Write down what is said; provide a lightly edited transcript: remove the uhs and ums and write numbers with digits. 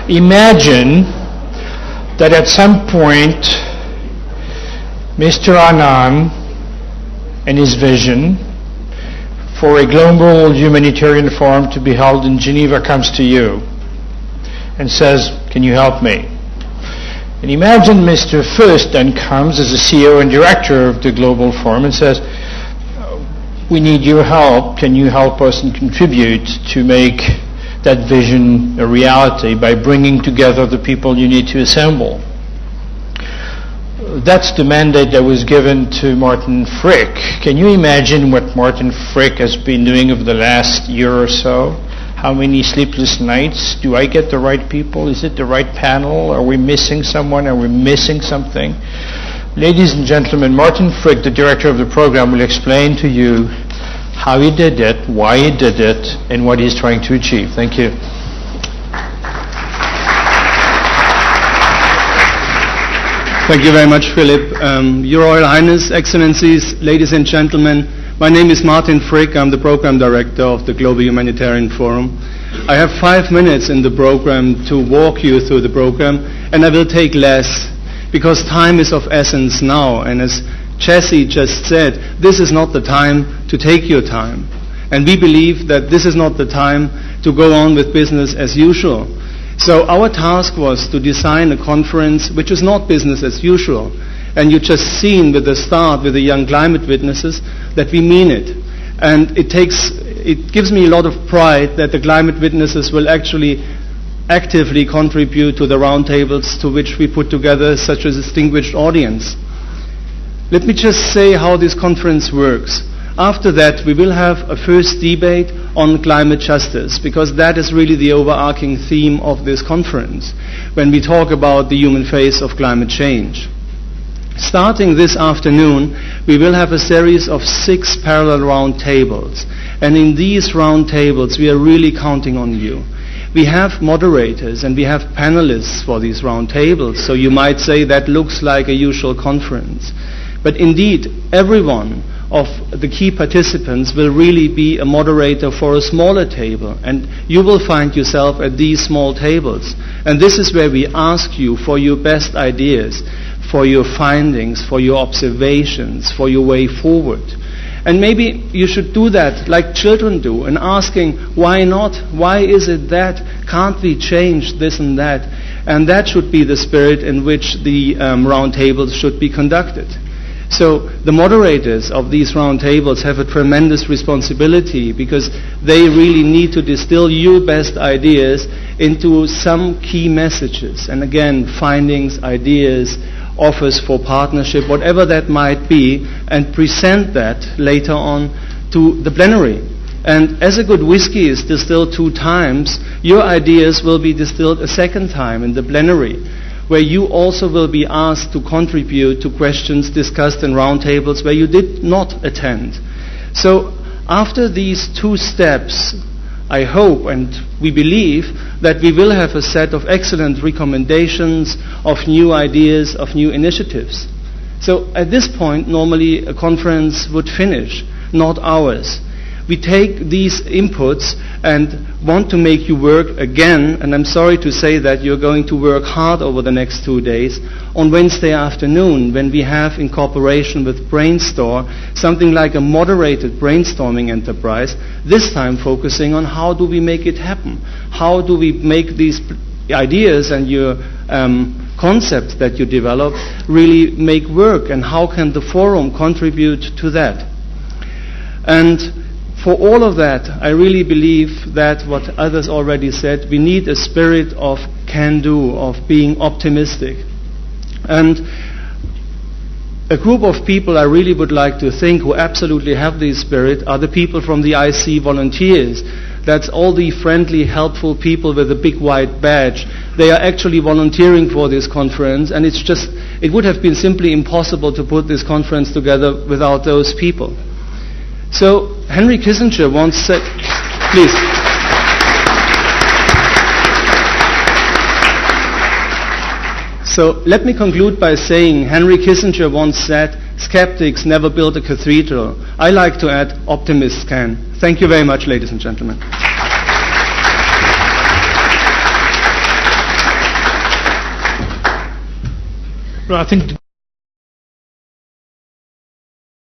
Imagine that at some point Mr. Anand and his vision for a global humanitarian forum to be held in Geneva comes to you and says, can you help me? And imagine Mr. First then comes as the CEO and director of the Global Forum and says, we need your help. Can you help us and contribute to make that vision a reality by bringing together the people you need to assemble? That's the mandate that was given to Martin Frick. Can you imagine what Martin Frick has been doing over the last year or so? How many sleepless nights? Do I get the right people? Is it the right panel? Are we missing someone? Are we missing something? Ladies and gentlemen, Martin Frick, the director of the program, will explain to you how he did it, why he did it, and what he's trying to achieve. Thank you. Thank you very much, Philip. Your Royal Highness, Excellencies, ladies and gentlemen, my name is Martin Frick. I'm the Program Director of the Global Humanitarian Forum. I have 5 minutes in the program to walk you through the program, and I will take less, because time is of essence now. And as Jesse just said, this is not the time to take your time. And we believe that this is not the time to go on with business as usual. So our task was to design a conference which is not business as usual. And you just seen with the start with the young climate witnesses that we mean it. And it gives me a lot of pride that the climate witnesses will actually actively contribute to the roundtables to which we put together such a distinguished audience. Let me just say how this conference works. After that, we will have a first debate on climate justice, because that is really the overarching theme of this conference when we talk about the human face of climate change. Starting this afternoon, we will have a series of 6 parallel round tables. And in these round tables, we are really counting on you. We have moderators and we have panelists for these round tables. So you might say that looks like a usual conference. But indeed, everyone of the key participants will really be a moderator for a smaller table. And you will find yourself at these small tables. And this is where we ask you for your best ideas, for your findings, for your observations, for your way forward. And maybe you should do that like children do, and asking, why not? Why is it that? Can't we change this and that? And that should be the spirit in which the roundtables should be conducted. So the moderators of these roundtables have a tremendous responsibility, because they really need to distill your best ideas into some key messages. And again, findings, ideas, offers for partnership, whatever that might be, and present that later on to the plenary. And as a good whiskey is distilled 2 times, your ideas will be distilled a second time in the plenary, where you also will be asked to contribute to questions discussed in roundtables where you did not attend. So after these 2 steps, I hope and we believe that we will have a set of excellent recommendations, of new ideas, of new initiatives. So at this point, normally a conference would finish, not ours. We take these inputs and want to make you work again, and I'm sorry to say that you're going to work hard over the next 2 days, on Wednesday afternoon, when we have, in cooperation with Brainstorm, something like a moderated brainstorming enterprise, this time focusing on how do we make it happen? How do we make these ideas and your concepts that you develop really make work, and how can the forum contribute to that? And for all of that, I really believe that what others already said, we need a spirit of can-do, of being optimistic. And a group of people I really would like to think who absolutely have this spirit are the people from the IC volunteers. That's all the friendly, helpful people with a big white badge. They are actually volunteering for this conference, and it would have been simply impossible to put this conference together without those people. So Henry Kissinger once said, please. So let me conclude by saying Henry Kissinger once said, skeptics never build a cathedral. I like to add, optimists can. Thank you very much, ladies and gentlemen. I think